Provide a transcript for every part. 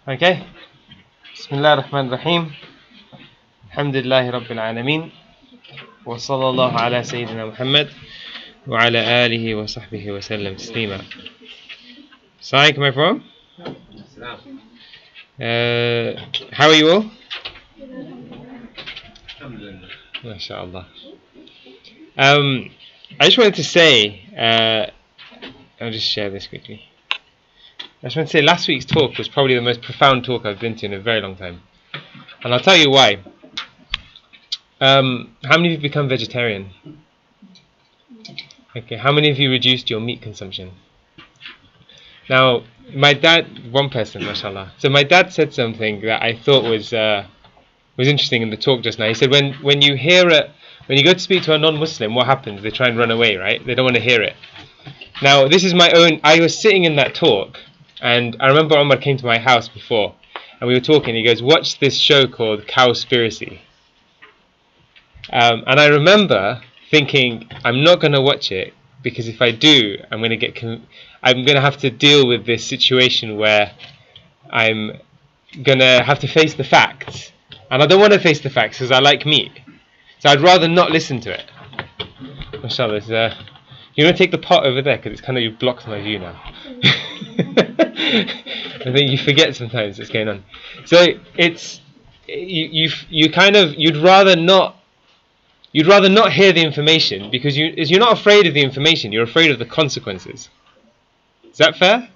Okay. Bismillah ar-Rahman ar-Rahim. Alhamdulillahi Rabbil Alameen. Wa sallallahu ala Sayyidina Muhammad wa ala alihi wa sahbihi wa sallam taslima. Assalamu alaikum, everyone. How are you all? Alhamdulillah. MashaAllah. I just wanted to say, I'll just share this quickly. I just want to say last week's talk was probably the most profound talk I've been to in a very long time. And I'll tell you why. How many of you become vegetarian? Okay, how many of you reduced your meat consumption? Now, my dad, one person, mashallah. So my dad said something that I thought was interesting in the talk just now. He said when you go to speak to a non-Muslim, what happens? They try and run away, right? They don't want to hear it. Now, this is my own. I was sitting in that talk, and I remember Omar came to my house before, and we were talking. He goes, "Watch this show called Cowspiracy." And I remember thinking, I'm not going to watch it because if I do, I'm going to have to deal with this situation where I'm going to have to face the facts, and I don't want to face the facts because I like meat, so I'd rather not listen to it. Mashallah, you're going to take the pot over there because it's kind of you've blocked my view now. I think you forget sometimes what's going on. So it's you'd rather not hear the information because you're not afraid of the information, you're afraid of the consequences. Is that fair?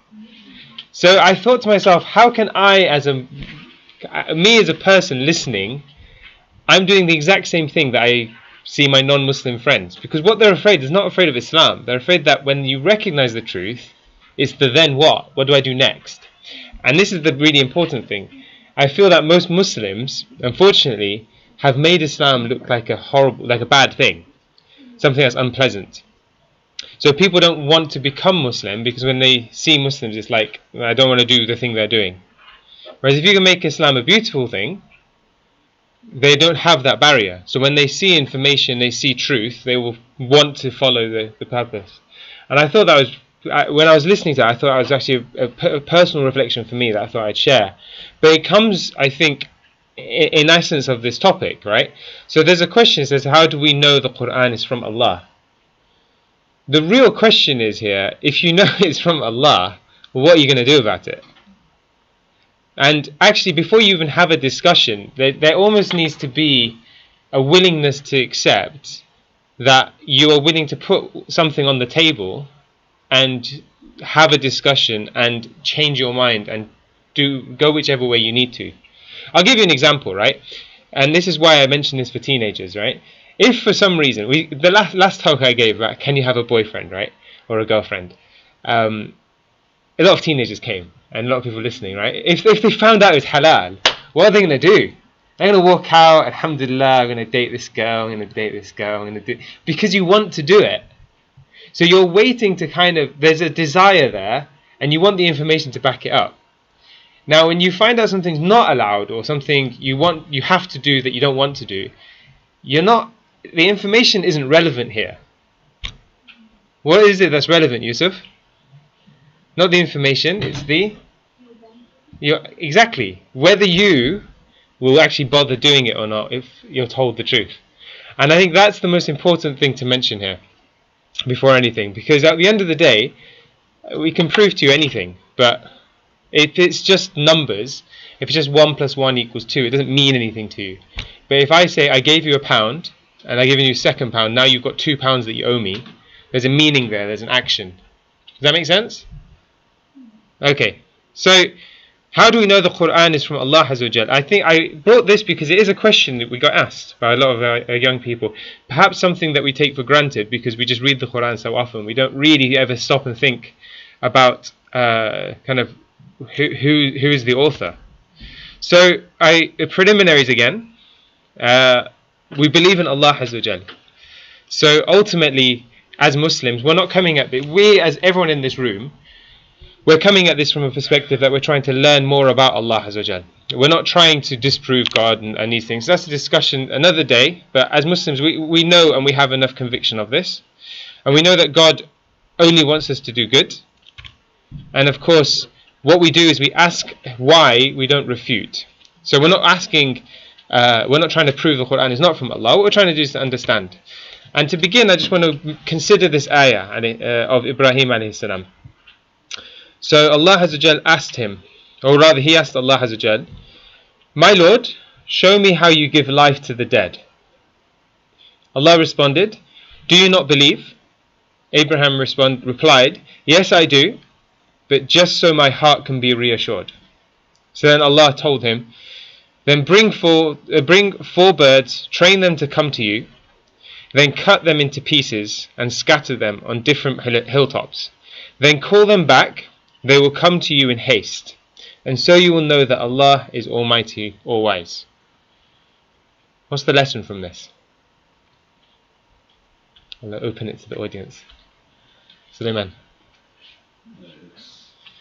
So I thought to myself, how can I, as a person listening, I'm doing the exact same thing that I see my non-Muslim friends, because what they're afraid is not afraid of Islam. They're afraid that when you recognize the truth, it's the then what? What do I do next? And this is the really important thing. I feel that most Muslims, unfortunately, have made Islam look like a bad thing, something that's unpleasant. So people don't want to become Muslim because when they see Muslims, it's like, I don't want to do the thing they're doing. Whereas if you can make Islam a beautiful thing, they don't have that barrier. So when they see information, they see truth, they will want to follow the purpose. And I thought that was, when I was listening to it, I thought it was actually a personal reflection for me that I thought I'd share. But it comes, I think, in essence of this topic, right? So there's a question that says, how do we know the Quran is from Allah? The real question is here, if you know it's from Allah, what are you going to do about it? And actually, before you even have a discussion, there almost needs to be a willingness to accept that you are willing to put something on the table and have a discussion and change your mind and go whichever way you need to. I'll give you an example, right? And this is why I mentioned this for teenagers, right? If for some reason, the last talk I gave about can you have a boyfriend, right? Or a girlfriend, a lot of teenagers came, and a lot of people listening, right? If they found out it was halal, what are they going to do? They're going to walk out, alhamdulillah, I'm going to date this girl, I'm going to date this girl, I'm going to do... Because you want to do it. So you're waiting to there's a desire there, and you want the information to back it up. Now, when you find out something's not allowed, or something you have to do that you don't want to do, the information isn't relevant here. What is it that's relevant, Yusuf? Not the information, it's exactly, whether you will actually bother doing it or not if you're told the truth. And I think that's the most important thing to mention here, before anything, because at the end of the day, we can prove to you anything, but if it's just numbers, if it's just 1 + 1 = 2, it doesn't mean anything to you. But if I say I gave you £1 and I give you £2, now you've got £2 that you owe me, there's a meaning there, there's an action. Does that make sense? Okay, so how do we know the Quran is from Allah Azza wa Jal? I think I brought this because it is a question that we got asked by a lot of our young people. Perhaps something that we take for granted because we just read the Quran so often. We don't really ever stop and think about who is the author. So preliminaries again. We believe in Allah Azza wa Jal. So ultimately, as Muslims, we're not coming at it. We, as everyone in this room, we're coming at this from a perspective that we're trying to learn more about Allah Azza wa Jal. We're not trying to disprove God and these things. That's a discussion another day. But as Muslims, we know and we have enough conviction of this. And we know that God only wants us to do good. And of course, what we do is we ask why, we don't refute. So we're not asking, we're not trying to prove the Quran is not from Allah. What we're trying to do is to understand. And to begin, I just want to consider this ayah of Ibrahim alayhi salam. So Allah Azza wa Jal asked him, or rather he asked Allah Azza wa Jal, "My Lord, show me how you give life to the dead." Allah responded, "Do you not believe?" Abraham replied, "Yes, I do, but just so my heart can be reassured." So then Allah told him, "Then bring four birds, train them to come to you, then cut them into pieces and scatter them on different hilltops. Then call them back, they will come to you in haste, and so you will know that Allah is Almighty, All-Wise." What's the lesson from this? I'll open it to the audience. Suleiman.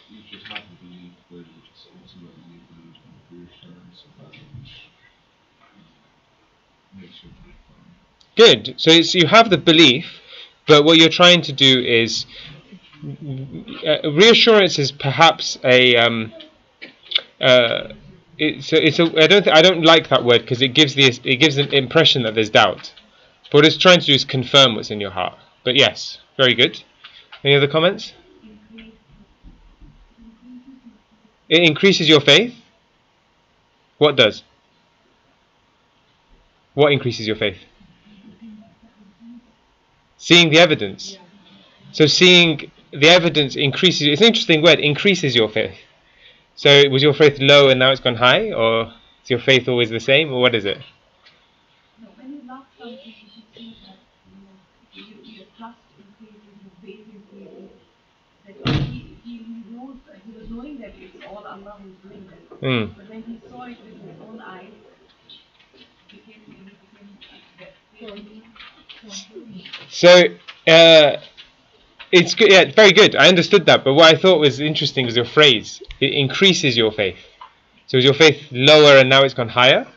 You just have to believe, but it's ultimately the reassurance of that which makes you believe. Good. So you have the belief, but what you're trying to do is reassurance is perhaps I don't like that word because it gives the impression that there's doubt. But what it's trying to do is confirm what's in your heart. But yes, very good. Any other comments? It increases your faith. What does? What increases your faith? Seeing the evidence. So seeing the evidence increases. It's an interesting word. Increases your faith. So was your faith low and now it's gone high, or is your faith always the same, or what is it? No, when you love something, you should see that your trust increases, your faith increases. That he knows, he was knowing that it's all Allah who's doing that. But when he saw it with his own eyes, So it's good. Yeah, very good. I understood that. But what I thought was interesting was your phrase. It increases your faith. So is your faith lower and now it's gone higher?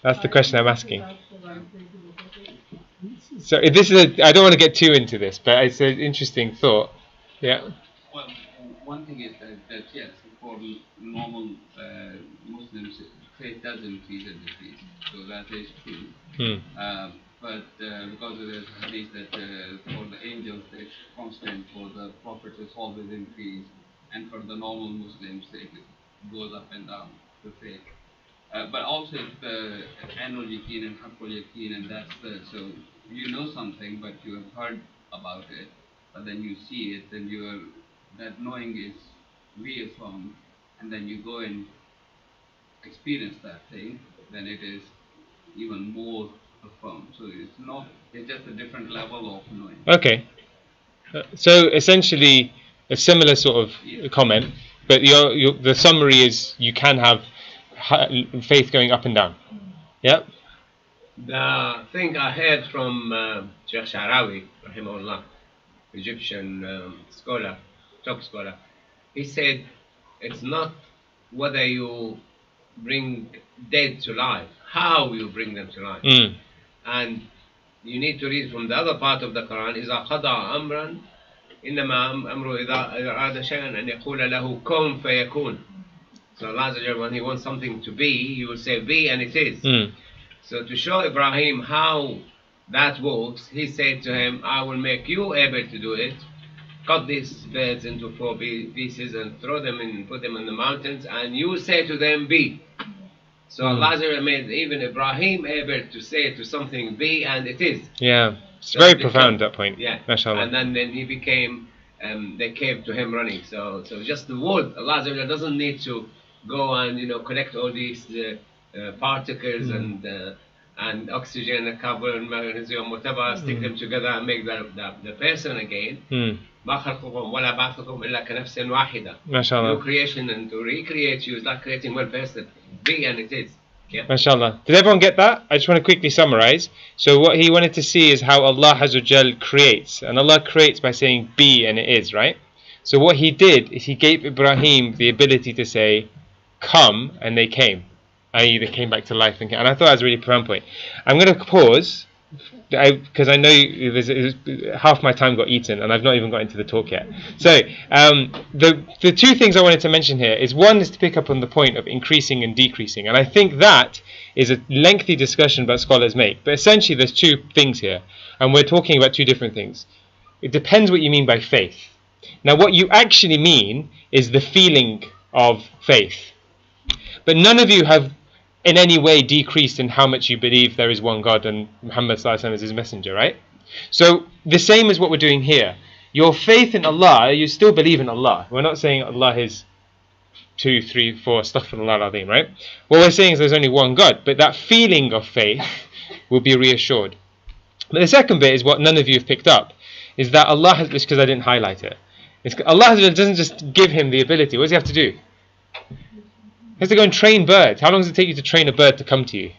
That's the question I'm asking. So this is I don't want to get too into this, but it's an interesting thought. Yeah. Well, one thing is that yes, for normal Muslims, faith does increase and decrease. So that is true. But because of the hadith that for the angels it's constant, for the prophets it's always increased, and for the normal Muslims it goes up and down, the faith. But also it's the annual yaqeen and haqqul yaqeen, and that's so you know something but you have heard about it, but then you see it, then that knowing is reaffirmed, and then you go and experience that thing, then it is even more affirmed. So it's just a different level of knowing. Okay. So essentially a similar sort of comment, but the summary is you can have faith going up and down. Yeah. The thing I heard from Sheikh Sha'rawi, rahimahullah, Egyptian scholar, top scholar, he said it's not whether you bring dead to life, how you bring them to life. And you need to read from the other part of the Quran, إِذَا قَضَى أَمْرًا إِنَّمَا أَمْرُ إِذَا أَرَادَ شَيْئًا أَنْ يَقُولَ لَهُ كُن فَيَكُونُ. So Allah, when He wants something to be, He will say be, and it is. So to show Ibrahim how that works, He said to him, I will make you able to do it. Cut these birds into 4 pieces and throw them in, put them in the mountains, and you say to them be. So Allah made even Ibrahim able to say to something be, and it is. Yeah, it's very profound, that point. Yeah, Mashallah. and then he became, they came to him running. So just the word, Allah doesn't need to go and collect all these particles and oxygen and carbon, magnesium, whatever, stick them together and make the person again. ما خلقكم ولا بعثكم إلا كنفس واحدة. MashaAllah. New creation, and to recreate you is like creating one person. Be, and it is. Yeah. MashaAllah. Did everyone get that? I just want to quickly summarize. So what he wanted to see is how Allah Azza wa Jal creates. And Allah creates by saying be, and it is, right? So what He did is He gave Ibrahim the ability to say come, and they came. I.e. they came back to life. And I thought that was a really profound point. I'm going to pause Because I know half my time got eaten and I've not even got into the talk yet. So the two things I wanted to mention here is, one is to pick up on the point of increasing and decreasing, and I think that is a lengthy discussion that scholars make, but essentially there's two things here and we're talking about two different things. It depends what you mean by faith. Now what you actually mean is the feeling of faith, but none of you have in any way decreased in how much you believe there is one God and Muhammad sallallahu alaihi wasallam is his messenger, right? So the same as what we're doing here. Your faith in Allah, you still believe in Allah. We're not saying Allah is 2, 3, 4, astaghfirullah al-azim, right? What we're saying is there's only one God, but that feeling of faith will be reassured. But the second bit is what none of you have picked up, is that Allah has, because I didn't highlight it, Allah doesn't just give him the ability. What does he have to do? He has to go and train birds. How long does it take you to train a bird to come to you?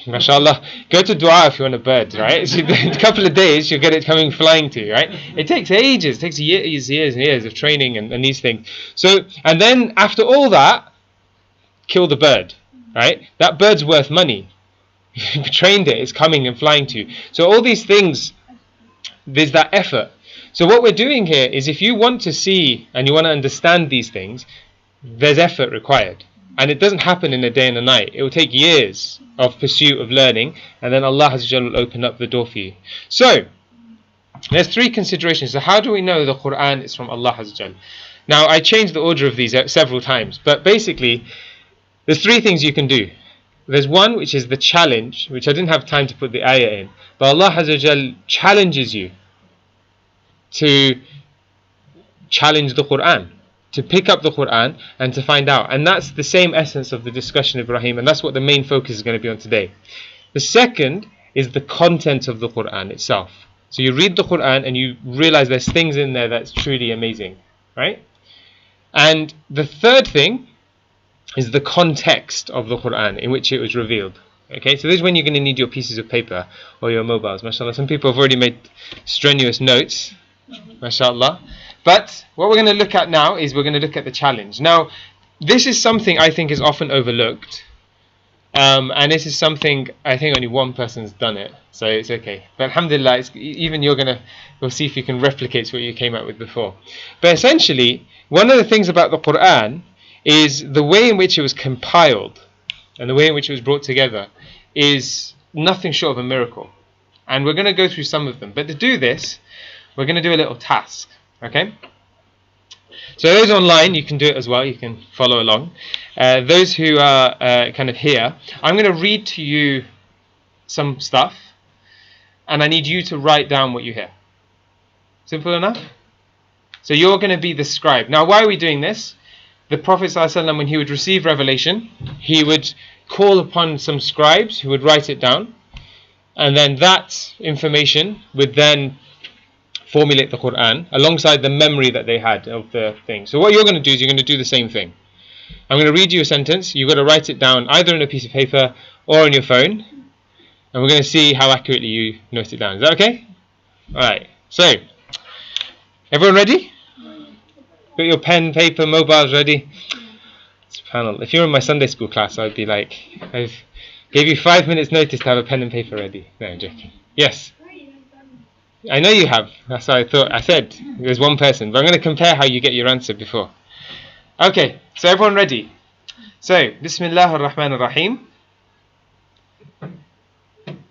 MashaAllah. Go to dua if you want a bird, right? So in a couple of days you'll get it coming flying to you, right? It takes ages. It takes years and years of training and these things. So, and then after all that, kill the bird, right? That bird's worth money. You've trained it, it's coming and flying to you. So all these things, there's that effort. So what we're doing here is, if you want to see and you want to understand these things, there's effort required, and it doesn't happen in a day and a night. It will take years of pursuit of learning, and then Allah will open up the door for you. So there's three considerations. So how do we know the Quran is from Allah? Now I changed the order of these several times, but basically there's three things you can do. There's one which is the challenge, which I didn't have time to put the ayah in, but Allah challenges you to challenge the Quran, to pick up the Quran and to find out. And that's the same essence of the discussion of Ibrahim, and that's what the main focus is going to be on today. The second is the content of the Quran itself. So you read the Quran and you realize there's things in there that's truly amazing, right? And the third thing is the context of the Quran in which it was revealed. Okay, so this is when you're going to need your pieces of paper or your mobiles. MashaAllah, some people have already made strenuous notes. MashaAllah. But what we're going to look at now is we're going to look at the challenge. Now, this is something I think is often overlooked. And this is something I think only one person's done it, so it's okay. But alhamdulillah, even we'll see if you can replicate what you came out with before. But essentially, one of the things about the Quran is the way in which it was compiled and the way in which it was brought together is nothing short of a miracle. And we're going to go through some of them. But to do this, we're going to do a little task. Okay? So those online, you can do it as well. You can follow along. Those who are kind of here, I'm going to read to you some stuff, and I need you to write down what you hear. Simple enough? So you're going to be the scribe. Now, why are we doing this? The Prophet ﷺ, when he would receive revelation, he would call upon some scribes who would write it down, and then that information would then formulate the Quran alongside the memory that they had of the thing. So what you're going to do is you're going to do the same thing. I'm going to read you a sentence. You've got to write it down either on a piece of paper or on your phone, and we're going to see how accurately you note it down. Is that okay? Alright, so everyone ready? Got your pen, paper, mobiles ready? SubhanAllah. If you're in my Sunday school class, I'd be like, I've gave you 5 minutes notice to have a pen and paper ready. No, I'm joking. Yes? I know you have. That's what I thought. I said there's one person, but I'm going to compare how you get your answer before. Okay, so everyone ready? So, Bismillah ar-Rahman ar-Rahim.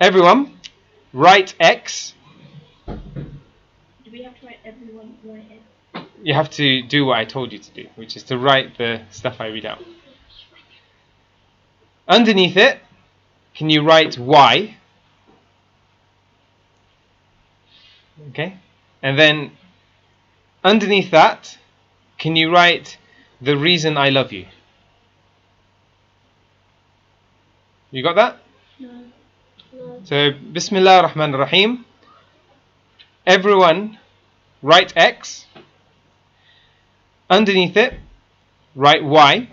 Everyone, write X. Do we have to write everyone write it? You have to do what I told you to do, which is to write the stuff I read out. Underneath it, can you write Y? Okay, and then underneath that, can you write the reason I love you? You got that? No. So, Bismillah ar-Rahman ar-Rahim. Everyone, write X. Underneath it, write Y.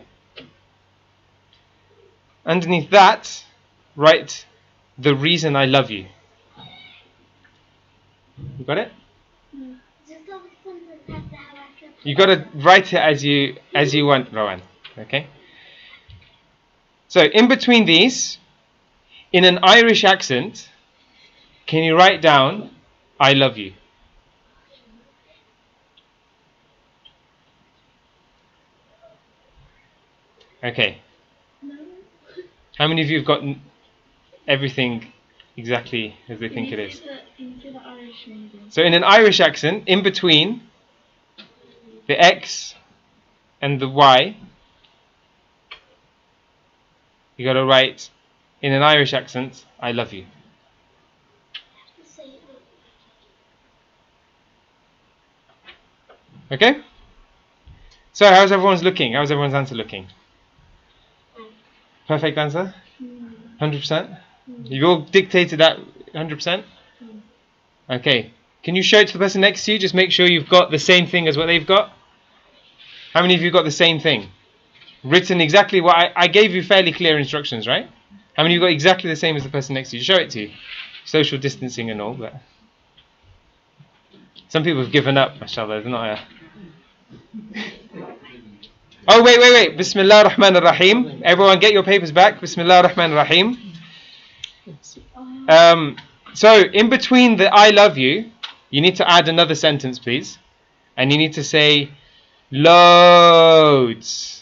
Underneath that, write the reason I love you. You got it? No. You got to write it as you want, Rowan. Okay. So in between these in an Irish accent, can you write down I love you? Okay. No. How many of you have got everything exactly as they think it is? Can you say the Irish one again? So in an Irish accent, in between the X and the Y, you got to write, in an Irish accent, I love you. Okay? So how's everyone's looking? How's everyone's answer looking? Perfect answer? 100%? You've all dictated that 100%? Okay. Can you show it to the person next to you? Just make sure you've got the same thing as what they've got. How many of you got the same thing? Written exactly what I gave you fairly clear instructions, right? How many of you got exactly the same as the person next to you? Show it to you. Social distancing and all, but some people have given up, mashallah. They're not Oh, wait. Bismillah ar-Rahman ar-Rahim. Everyone get your papers back. Bismillah ar-Rahman ar-Rahim. So, in between the I love you, you need to add another sentence, please. And you need to say, loads.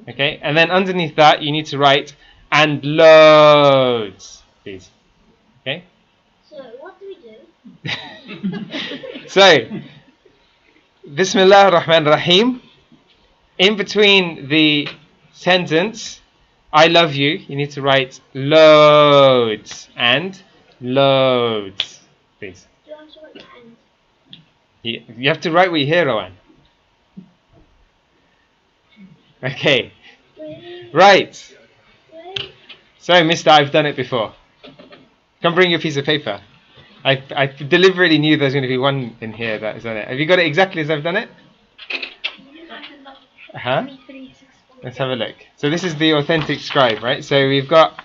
Okay, and then underneath that, you need to write, and loads, please. Okay? So, what do we do? So, Bismillah ar-Rahman ar-Rahim. In between the sentence, I love you, you need to write loads and loads, please. Do you have to write the end? You have to write what you hear, Rowan. Okay. Right. So, mister, I've done it before. Come bring your piece of paper. I deliberately knew there's going to be one in here that is done it. Have you got it exactly as I've done it? Uh-huh. Let's have a look. So this is the authentic scribe, right? So we've got...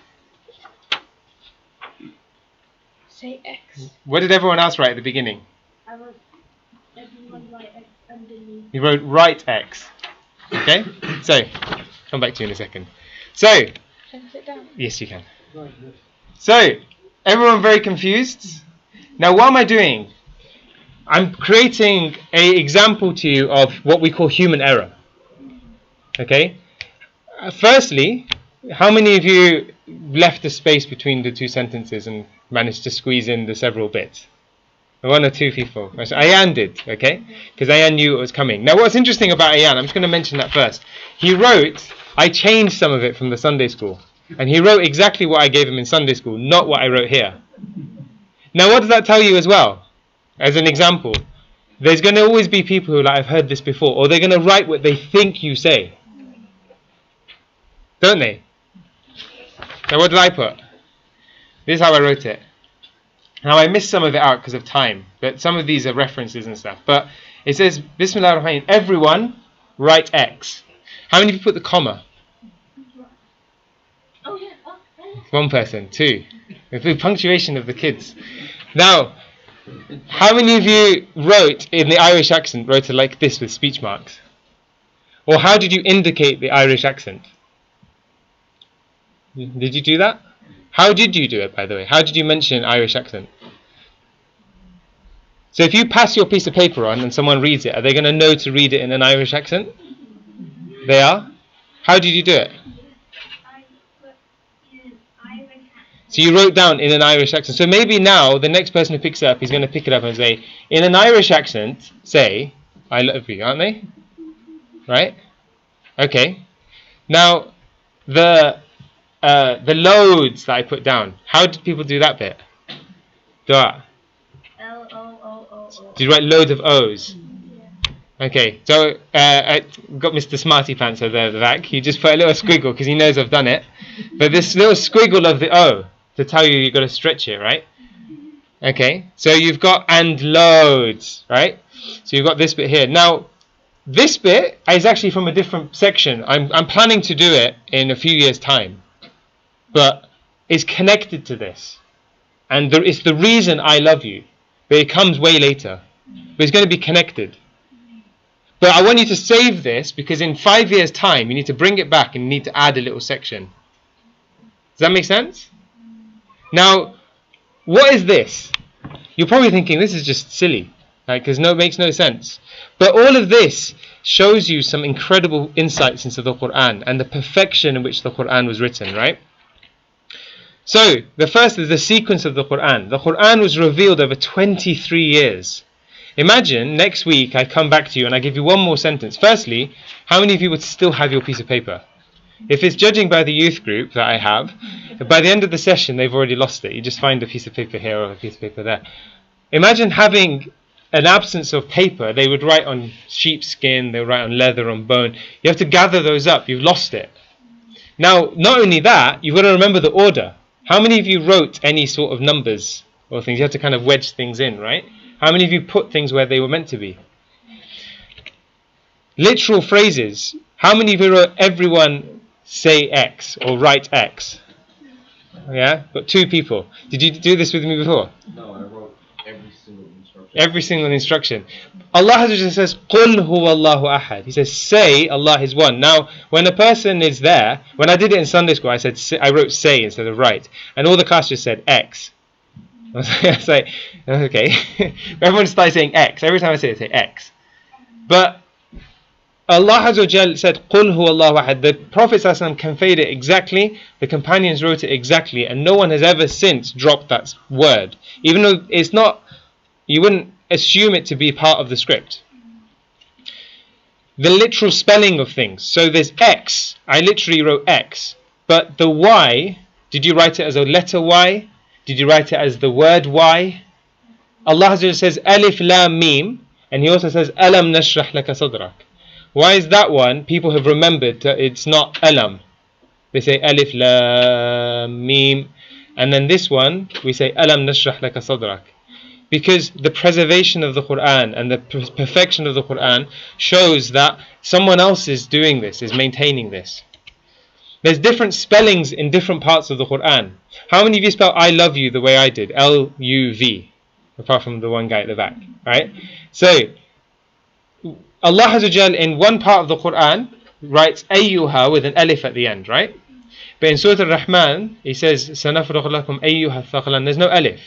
Say X. What did everyone else write at the beginning? I wrote everyone write X underneath. You wrote write X. Okay? So, come back to you in a second. So... Can I sit down? Yes, you can. So, everyone very confused? Now, what am I doing? I'm creating an example to you of what we call human error. Okay? Firstly, how many of you left the space between the two sentences and managed to squeeze in the several bits? One or two people. Ayan did, okay? Because Ayan knew it was coming. Now, what's interesting about Ayan, I'm just going to mention that first. He wrote, I changed some of it from the Sunday school. And he wrote exactly what I gave him in Sunday school, not what I wrote here. Now, what does that tell you as well? As an example, there's going to always be people who are like, I've heard this before, or they're going to write what they think you say. Don't they? Now, what did I put? This is how I wrote it. Now, I missed some of it out because of time, but some of these are references and stuff. But it says, Bismillah ar-Rahman, everyone write X. How many people put the comma? Oh, yeah. One person, two. The punctuation of the kids. Now, how many of you wrote in the Irish accent, wrote it like this with speech marks? Or how did you indicate the Irish accent? Did you do that? How did you do it, by the way? How did you mention Irish accent? So if you pass your piece of paper on and someone reads it, are they going to know to read it in an Irish accent? They are? How did you do it? So you wrote down in an Irish accent. So maybe now, the next person who picks it up, he's going to pick it up and say, in an Irish accent, say, I love you, aren't they? Right? Okay. Now, the loads that I put down, how did people do that bit? Dua. L-O-O-O-O. Did you write loads of O's? Yeah. Okay, so I got Mr. Smarty Pants over there at the back. He just put a little squiggle because he knows I've done it. But this little squiggle of the O to tell you you've got to stretch it, right? Okay, so you've got and loads, right? So you've got this bit here. Now, this bit is actually from a different section. I'm planning to do it in a few years' time. But it's connected to this. And it's the reason I love you. But it comes way later. But it's going to be connected. But I want you to save this because in 5 years' time, you need to bring it back and you need to add a little section. Does that make sense? Now, what is this? You're probably thinking this is just silly, right? Because it makes no sense. But all of this shows you some incredible insights into the Quran and the perfection in which the Quran was written, right? So, the first is the sequence of the Quran. The Quran was revealed over 23 years. Imagine next week I come back to you and I give you one more sentence. Firstly, how many of you would still have your piece of paper? If it's judging by the youth group that I have, by the end of the session they've already lost it. You just find a piece of paper here or a piece of paper there. Imagine having an absence of paper. They would write on sheepskin, they would write on leather, on bone. You have to gather those up. You've lost it. Now, not only that, you've got to remember the order. How many of you wrote any sort of numbers or things? You have to kind of wedge things in, right? How many of you put things where they were meant to be? Literal phrases. How many of you wrote everyone say X or write X? Yeah? Got 2 people. Did you do this with me before? No, I wrote every single instruction. Every single instruction. Allah Azza says, قُلْ هُوَ اللَّهُ أَحَدٌ. He says, say Allah is one. Now, when a person is there, when I did it in Sunday school, I wrote say instead of write. And all the class just said X. I was like, okay. Everyone started saying X. Every time I say it, say X. But Allah Azza wa Jal said, قُلْ هُوَ اللَّهُ أَحَدٌ. The Prophet ﷺ conveyed it exactly, the companions wrote it exactly, and no one has ever since dropped that word. Even though it's not, you wouldn't assume it to be part of the script. The literal spelling of things. So there's X, I literally wrote X. But the Y, did you write it as a letter Y? Did you write it as the word Y? Allah Azza wa Jal says, Alif Lam Mim, and He also says, Alam Nashrah Laka Sadrak. Why is that one? People have remembered it's not Alam. They say Alif Lam Mim. And then this one, we say Alam Nashrah Laka Sadrak. Because the preservation of the Quran and the perfection of the Quran shows that someone else is doing this, is maintaining this. There's different spellings in different parts of the Quran. How many of you spell I love you the way I did? L-U-V. Apart from the one guy at the back. Right? So, Allah Azza wa Jal in one part of the Quran writes ayyuha with an alif at the end, right? But in Surah Al-Rahman, He says, سَنَفْرُغُ لَكُمْ أَيُّهَا الثَّقَلَانِ. There's no alif.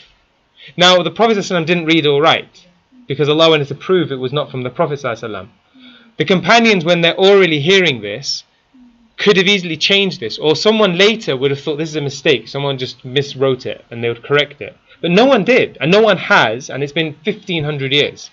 Now, the Prophet ﷺ didn't read or write, because Allah wanted to prove it was not from the Prophet ﷺ. The companions, when they're orally hearing this, could have easily changed this, or someone later would have thought this is a mistake, someone just miswrote it, and they would correct it. But no one did, and no one has, and it's been 1500 years.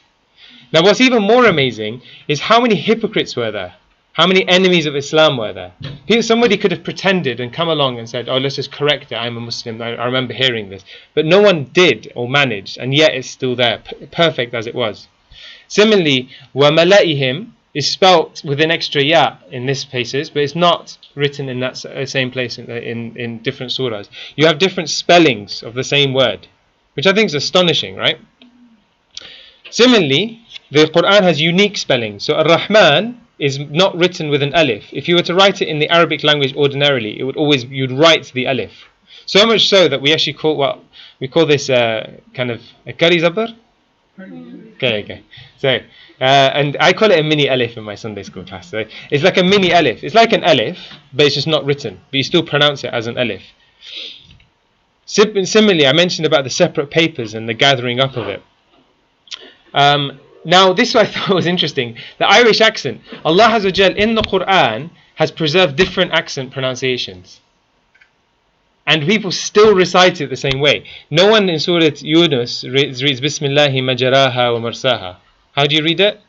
Now what's even more amazing is how many hypocrites were there? How many enemies of Islam were there? Somebody could have pretended and come along and said, oh, let's just correct it, I'm a Muslim, I remember hearing this. But no one did or managed, and yet it's still there, perfect as it was. Similarly, وَمَلَئِهِمْ is spelt with an extra ya in this places, but it's not written in that same place in different surahs. You have different spellings of the same word, which I think is astonishing, right? Similarly, the Quran has unique spellings. So Ar-Rahman is not written with an alif. If you were to write it in the Arabic language ordinarily, it would always, you'd write the alif. So much so that we actually call this kind of a kari zabar. Okay. So and I call it a mini alif in my Sunday school class. So it's like a mini alif. It's like an alif, but it's just not written. But you still pronounce it as an alif. Similarly, I mentioned about the separate papers and the gathering up of it. Now, this I thought was interesting. The Irish accent. Allah Azza wa Jal in the Quran has preserved different accent pronunciations. And people still recite it the same way. No one in Surah Yunus reads Bismillahi majaraha wa mursaha. How do you read it?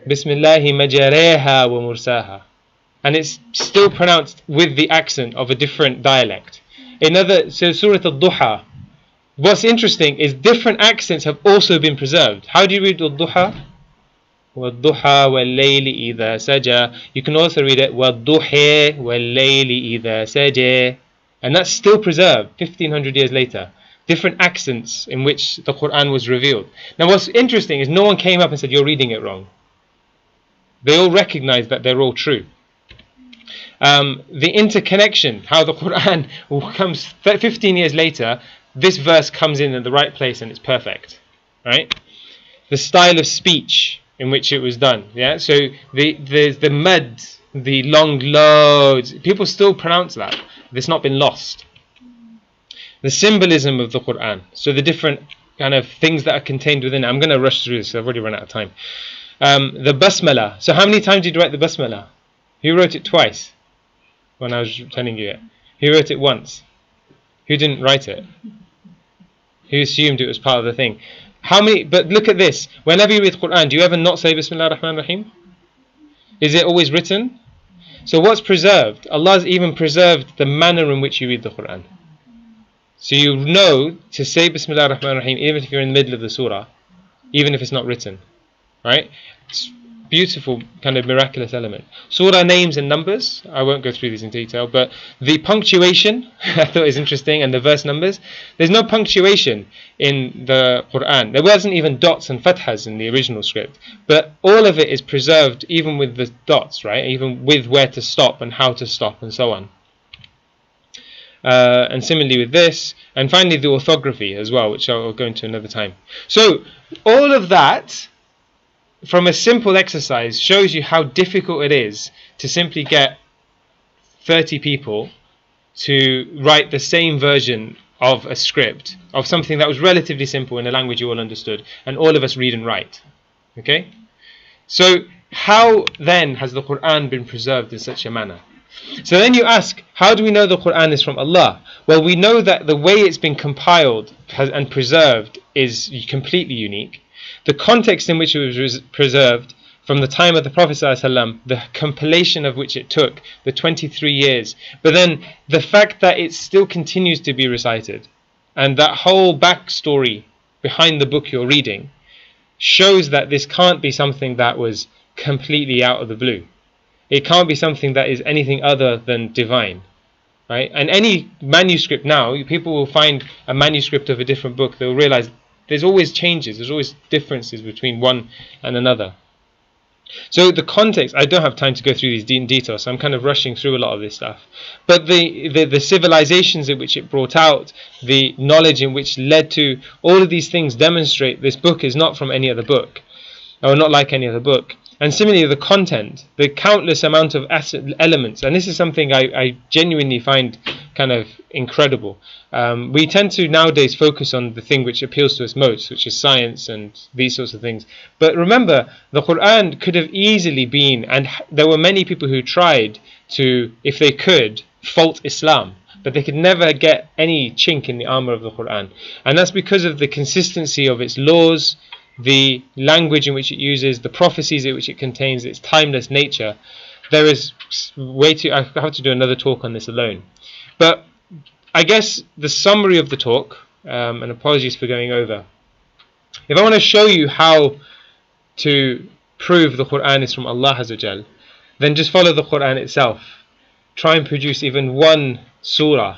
Bismillahi majareha wa mursaha. And it's still pronounced with the accent of a different dialect. So Surah Al-Duha. What's interesting is different accents have also been preserved. How do you read Al-Duha? وَالضُّحَى وَاللَّيْلِ إِذَا سَجَى. You can also read it وَالضُّحَى وَاللَّيْلِ إِذَا سَجَى. And that's still preserved 1500 years later. Different accents in which the Quran was revealed. Now what's interesting is no one came up and said, you're reading it wrong. They all recognize that they're all true. The interconnection, how the Quran comes 15 years later, this verse comes in at the right place and it's perfect, right? The style of speech in which it was done, yeah. So there's the mad, the long loads. People still pronounce that. It's not been lost. The symbolism of the Quran, so the different kind of things that are contained within it. I'm going to rush through this, I've already run out of time. The Basmallah. So how many times did you write the Basmallah? Who wrote it twice? When I was telling you it. Who wrote it once? Who didn't write it? Who assumed it was part of the thing? How many? But look at this. Whenever you read Quran, do you ever not say Bismillah ar-Rahman ar-Rahim? Is it always written? So what's preserved? Allah's even preserved the manner in which you read the Quran. So you know to say Bismillah ar-Rahman ar-Rahim even if you're in the middle of the surah, even if it's not written. Right? It's beautiful, kind of miraculous element. Surah names and numbers, I won't go through these in detail, but the punctuation I thought is interesting, and the verse numbers. There's no punctuation in the Quran. There wasn't even dots and fathas in the original script, but all of it is preserved, even with the dots, right? Even with where to stop and how to stop and so on. And similarly with this, and finally the orthography as well, which I'll go into another time. So all of that from a simple exercise shows you how difficult it is to simply get 30 people to write the same version of a script of something that was relatively simple in a language you all understood, and all of us read and write. Okay? So how then has the Quran been preserved in such a manner? So then you ask, how do we know the Quran is from Allah? Well, we know that the way it's been compiled and preserved is completely unique. The context in which it was preserved, from the time of the Prophet ﷺ, the compilation of which it took, the 23 years, but then the fact that it still continues to be recited, and that whole backstory behind the book you're reading, shows that this can't be something that was completely out of the blue. It can't be something that is anything other than divine. Right? And any manuscript now, people will find a manuscript of a different book, they'll realize there's always changes, there's always differences between one and another. So the context, I don't have time to go through these in detail, so I'm kind of rushing through a lot of this stuff. But the civilizations in which it brought out, the knowledge in which led to, all of these things demonstrate this book is not from any other book, or not like any other book. And similarly the content, the countless amount of elements, and this is something I genuinely find kind of incredible. We tend to nowadays focus on the thing which appeals to us most, which is science and these sorts of things. But remember, the Quran could have easily been, and there were many people who tried to, if they could, fault Islam, but they could never get any chink in the armor of the Quran. And that's because of the consistency of its laws, the language in which it uses, the prophecies in which it contains, its timeless nature. There is way too, I have to do another talk on this alone. But I guess the summary of the talk, and apologies for going over, if I want to show you how to prove the Quran is from Allah Azza wa Jal, then just follow the Quran itself. Try and produce even one surah,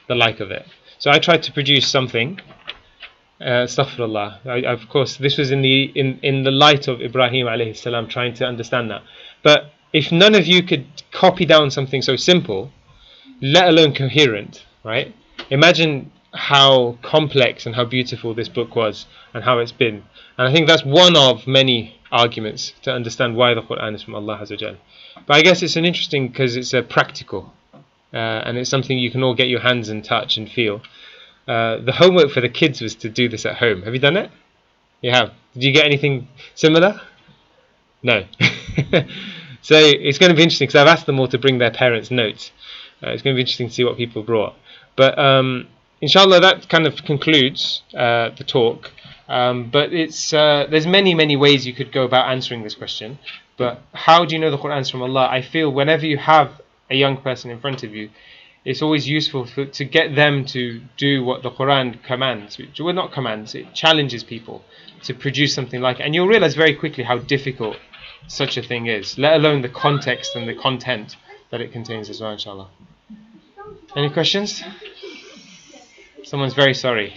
the like of it. So I tried to produce something. Astaghfirullah. Of course, this was in the light of Ibrahim alayhi salam, trying to understand that. But if none of you could copy down something so simple, let alone coherent, right? Imagine how complex and how beautiful this book was, and how it's been. And I think that's one of many arguments to understand why the Quran is from Allah Azza wa Jal. But I guess it's an interesting, because it's a practical, and it's something you can all get your hands and touch and feel. The homework for the kids was to do this at home. Have you done it? You have. Did you get anything similar? No. So it's going to be interesting, because I've asked them all to bring their parents' notes. It's going to be interesting to see what people brought. But inshallah, that kind of concludes the talk. But it's there's many ways you could go about answering this question. But how do you know the Quran is from Allah? I feel whenever you have a young person in front of you, it's always useful to get them to do what the Quran commands. Well, not commands, it challenges people to produce something like it. And you'll realize very quickly how difficult such a thing is, let alone the context and the content that it contains as well, inshallah. Any questions? Someone's very sorry.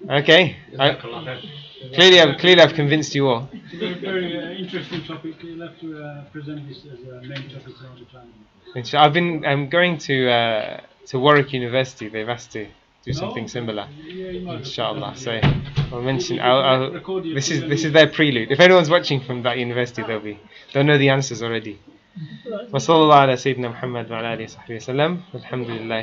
Okay. Clearly I've convinced you all. It's a very interesting topic. You'll have to present this as a main topic all the time. I've been going to Warwick University. They've asked to do something similar. Yeah, inshallah. So I'll mention. This is their prelude. If anyone's watching from that university, they'll know the answers already. وصلى الله على سيدنا محمد وعلى آله وصحبه وسلم والحمد لله